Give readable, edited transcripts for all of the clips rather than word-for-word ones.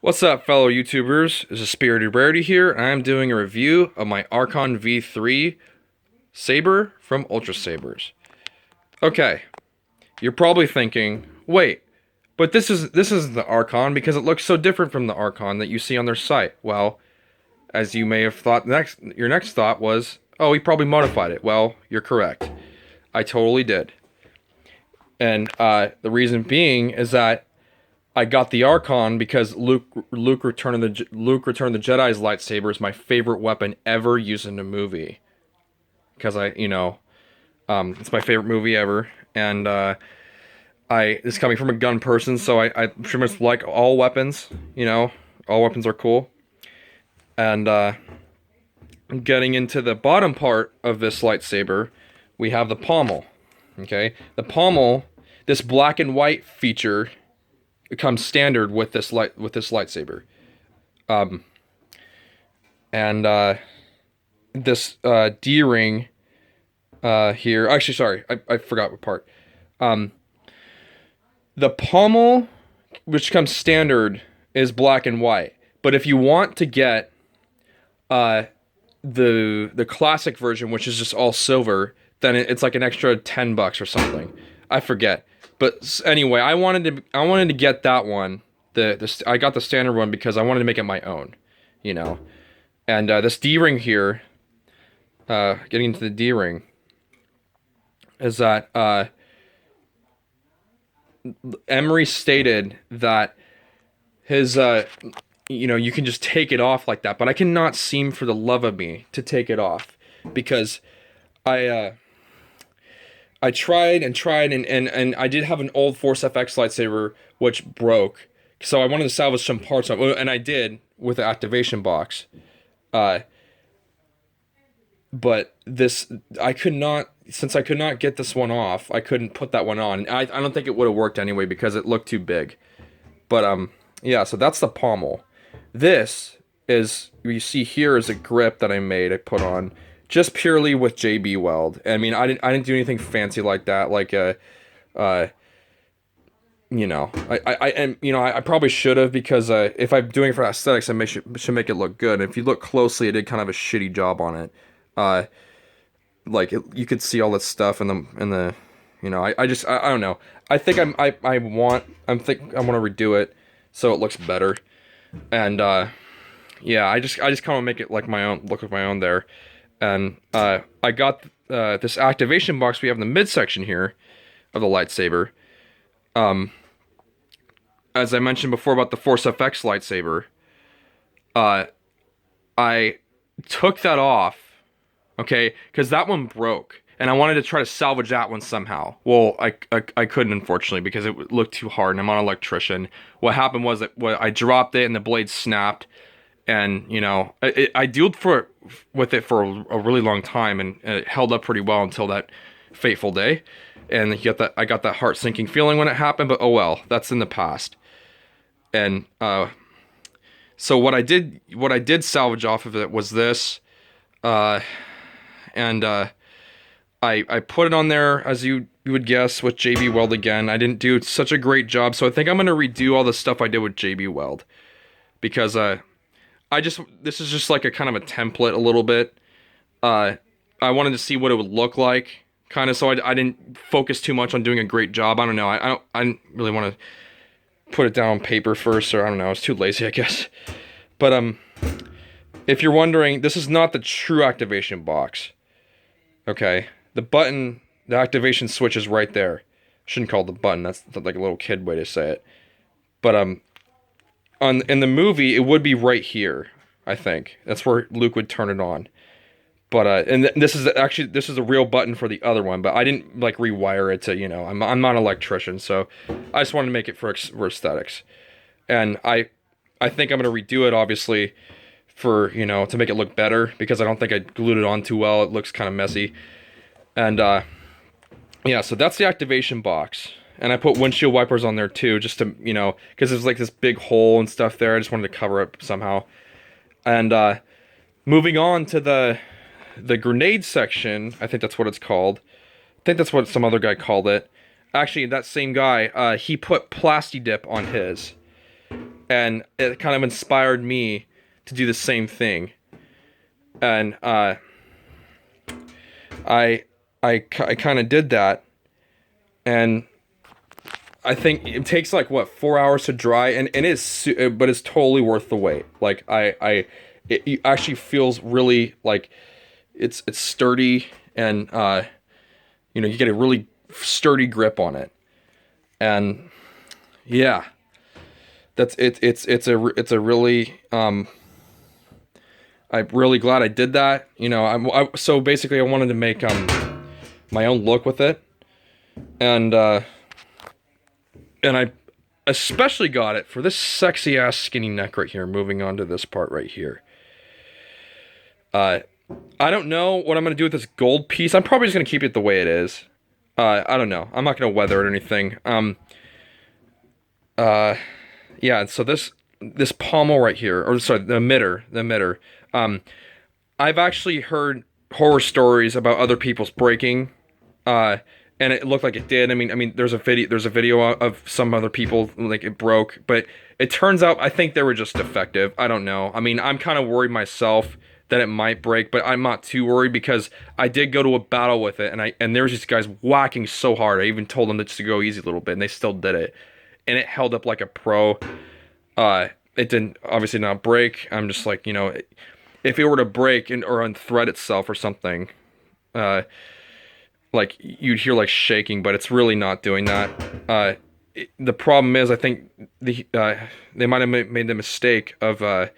What's up, fellow YouTubers? This is Spirited Rarity here, and I'm doing a review of my Archon V3 saber from Ultrasabers. Okay, you're probably thinking, wait, but this isn't the Archon because it looks so different from the Archon that you see on their site. Well, as you may have thought, your next thought was, oh, he probably modified it. Well, you're correct. I totally did, and the reason being is that I got the Archon because Luke Return of the Jedi's lightsaber is my favorite weapon ever used in a movie. Because it's my favorite movie ever, and it's coming from a gun person, so I pretty much like all weapons. All weapons are cool. And getting into the bottom part of this lightsaber, we have the pommel. Okay, the pommel, this black and white feature. It comes standard with this lightsaber, and this D-ring here. Actually, sorry, I forgot what part. The pommel, which comes standard, is black and white. But if you want to get the classic version, which is just all silver, then it's like an extra $10 or something. I forget. But anyway, I wanted to get that one. I got the standard one because I wanted to make it my own, you know. And this D-ring here, getting into the D-ring, is that Emery stated that his you can just take it off like that, but I cannot seem for the love of me to take it off because I tried and tried, and I did have an old Force FX lightsaber which broke, so I wanted to salvage some parts of it, and I did with the activation box. But this, I could not, since I could not get this one off, I couldn't put that one on. I don't think it would have worked anyway because it looked too big. But yeah, so that's the pommel. This is, you see here is a grip that I put on just purely with JB Weld. I mean, I didn't do anything fancy like that. Like I probably should have because if I'm doing it for aesthetics, should make it look good. And if you look closely, I did kind of a shitty job on it. You could see all this stuff in the I don't know. I think I want to redo it so it looks better. And yeah, I just kind of make it like my own, look like my own there. And I got this activation box we have in the midsection here of the lightsaber. As I mentioned before about the Force FX lightsaber, I took that off, okay, because that one broke, and I wanted to try to salvage that one somehow. Well, I couldn't, unfortunately, because it looked too hard, and I'm not an electrician. What happened was that I dropped it, and the blade snapped. And I dealt with it for a really long time, and it held up pretty well until that fateful day. And I got that heart sinking feeling when it happened. But oh well, that's in the past. And so what I did salvage off of it was this, and I put it on there as you would guess with JB Weld again. I didn't do such a great job, so I think I'm gonna redo all the stuff I did with JB Weld because this is just like a kind of a template a little bit. I wanted to see what it would look like, kind of, so I didn't focus too much on doing a great job. I don't know. I didn't really want to put it down on paper first, or I don't know. I was too lazy, I guess. But if you're wondering, this is not the true activation box. Okay, the activation switch is right there. Shouldn't call it the button. That's like a little kid way to say it. But in the movie, it would be right here, I think. That's where Luke would turn it on. But this is a real button for the other one, but I didn't like rewire it to, I'm not an electrician, so I just wanted to make it for aesthetics. And I think I'm gonna redo it, obviously, for to make it look better, because I don't think I glued it on too well. It looks kind of messy. And yeah, so that's the activation box. And I put windshield wipers on there too, just to, because there's like this big hole and stuff there. I just wanted to cover it somehow. And moving on to the grenade section, I think that's what it's called. I think that's what some other guy called it. Actually, that same guy, he put Plasti Dip on his. and it kind of inspired me to do the same thing. And I kind of did that, and I think it takes like what 4 hours to dry, and but it's totally worth the wait. Like it actually feels really like it's sturdy, and you get a really sturdy grip on it, and yeah, that's it. It's a really I'm really glad I did that. So basically I wanted to make my own look with it, and I especially got it for this sexy ass skinny neck right here. Moving on to this part right here. I don't know what I'm gonna do with this gold piece. I'm probably just gonna keep it the way it is. I don't know. I'm not gonna weather it or anything. Yeah. So this pommel right here, or sorry, the emitter. I've actually heard horror stories about other people's breaking. And it looked like it did. I mean, there's a video of some other people, like it broke, but it turns out I think they were just defective. I don't know. I mean, I'm kind of worried myself that it might break, but I'm not too worried because I did go to a battle with it, and there's these guys whacking so hard. I even told them just to go easy a little bit, and they still did it, and it held up like a pro. It didn't obviously not break. I'm just like, if it were to break or unthread itself or something, like you'd hear like shaking, but it's really not doing that. The problem is, I think they might have made the mistake of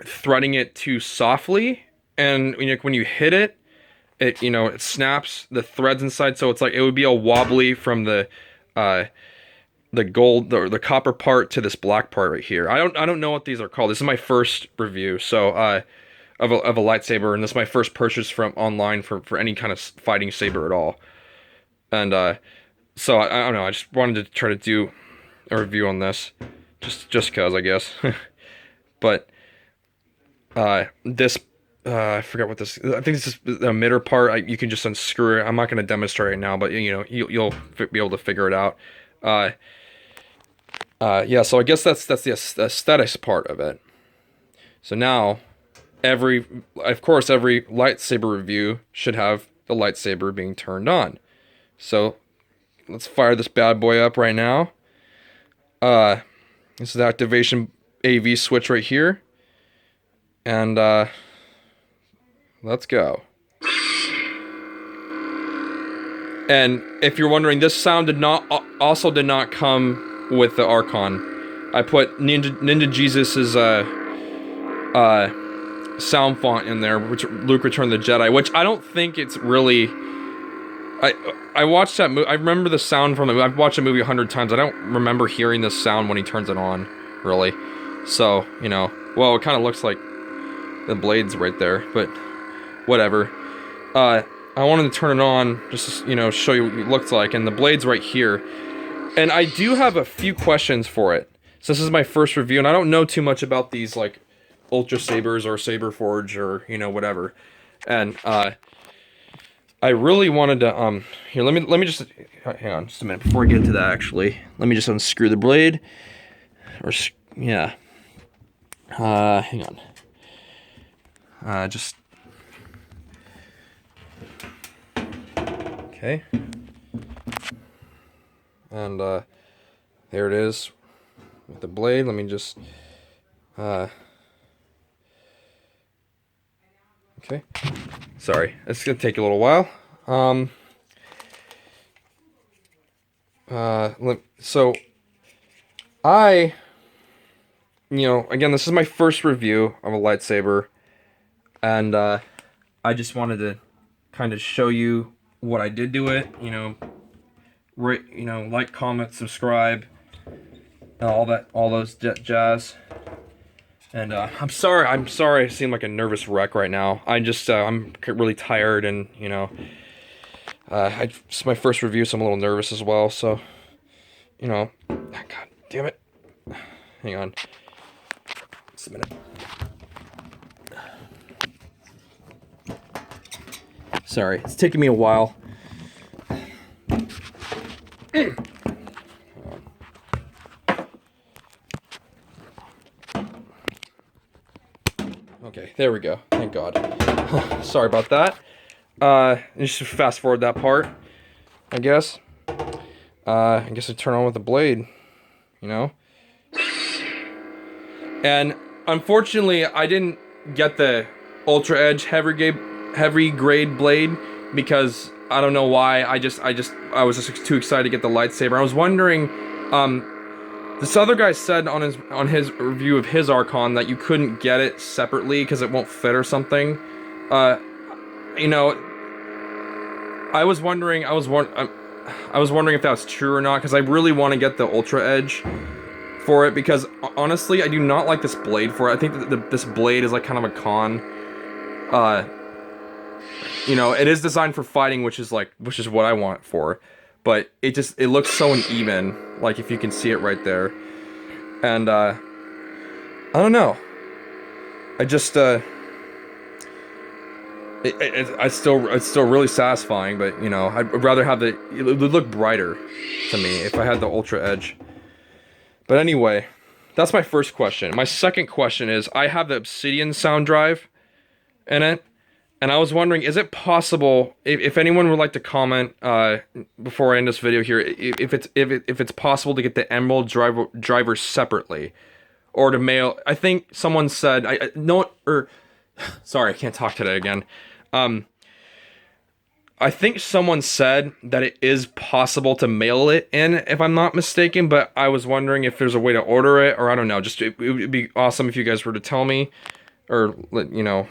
threading it too softly, and when you hit it, it snaps the threads inside, so it's like it would be all wobbly from the gold or the copper part to this black part right here. I don't know what these are called. This is my first review, so of a lightsaber, and this is my first purchase from online for any kind of fighting saber at all. And so I don't know, I just wanted to try to do a review on this, just cause I guess. But this I forgot what this. I think this is the emitter part. You can just unscrew it. I'm not going to demonstrate it now, but you'll be able to figure it out. Yeah. So I guess that's the aesthetics part of it. So now, of course, every lightsaber review should have the lightsaber being turned on. So let's fire this bad boy up right now. This is the activation AV switch right here. And let's go. And if you're wondering, this sound did not come with the Archon. I put Ninja Jesus's sound font in there, which Luke Returned the Jedi, which I don't think it's really. I watched that movie. I remember the sound from it. I've watched the movie 100 times. I don't remember hearing this sound when he turns it on, really. So well, it kind of looks like the blade's right there, but whatever. I wanted to turn it on just to, show you what it looks like, and the blade's right here. And I do have a few questions for it. So this is my first review, and I don't know too much about these, like, Ultra Sabers or Saber Forge or, whatever. And, I really wanted to, here, let me just, hang on just a minute before I get to that, actually. Let me just unscrew the blade. Yeah. Hang on. Okay. And, there it is with the blade. Let me just, okay. Sorry, it's gonna take a little while. So again, this is my first review of a lightsaber, and I just wanted to kind of show you what I did to it. Like, comment, subscribe, all those jazz. And I'm sorry I seem like a nervous wreck right now. I'm really tired, and it's my first review, so I'm a little nervous as well. So, God damn it. Hang on. Just a minute. Sorry, it's taking me a while. Okay, there we go. Thank God. Sorry about that. Just fast forward that part, I guess. I guess I turn on with the blade, you know? And unfortunately, I didn't get the Ultra Edge heavy grade blade because I don't know why. I was just too excited to get the lightsaber. I was wondering, this other guy said on his review of his Archon that you couldn't get it separately because it won't fit or something. You know, I was wondering if that was true or not because I really want to get the Ultra Edge for it because honestly, I do not like this blade for it. I think that this blade is like kind of a con. You know, it is designed for fighting, which is what I want it for. But it looks so uneven, like if you can see it right there. And I don't know. It's still really satisfying, but you know, I'd rather have it would look brighter to me if I had the Ultra Edge. But anyway, that's my first question. My second question is, I have the Obsidian sound drive in it. And I was wondering, is it possible, if anyone would like to comment before I end this video here, if it's possible to get the Emerald driver separately, or to mail? I think someone said sorry, I can't talk today again. I think someone said that it is possible to mail it in, if I'm not mistaken. But I was wondering if there's a way to order it, or I don't know. Just it would be awesome if you guys were to tell me, or you know.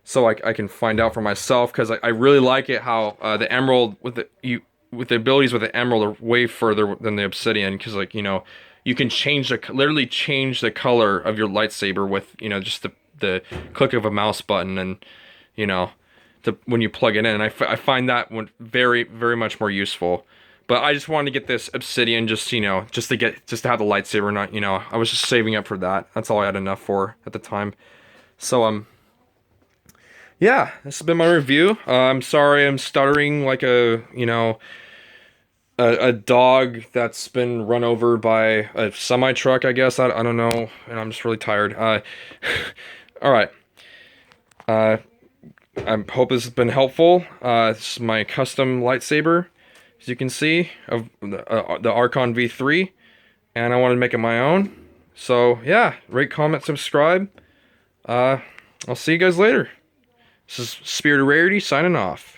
So I can find out for myself, because I really like it how the Emerald with the abilities with the Emerald are way further than the Obsidian, because like, you know, you can literally change the color of your lightsaber with, you know, just the click of a mouse button, and you know, when you plug it in. And I find that one very, very much more useful. But I just wanted to get this Obsidian just, you know, just to have the lightsaber, not, you know, I was just saving up for that. That's all I had enough for at the time. So yeah, this has been my review. I'm sorry I'm stuttering like a dog that's been run over by a semi-truck, I guess. I don't know, and I'm just really tired. Alright. I hope this has been helpful. This is my custom lightsaber, as you can see, of the Archon V3. And I wanted to make it my own. So, yeah, rate, comment, subscribe. I'll see you guys later. This is Spirit of Rarity signing off.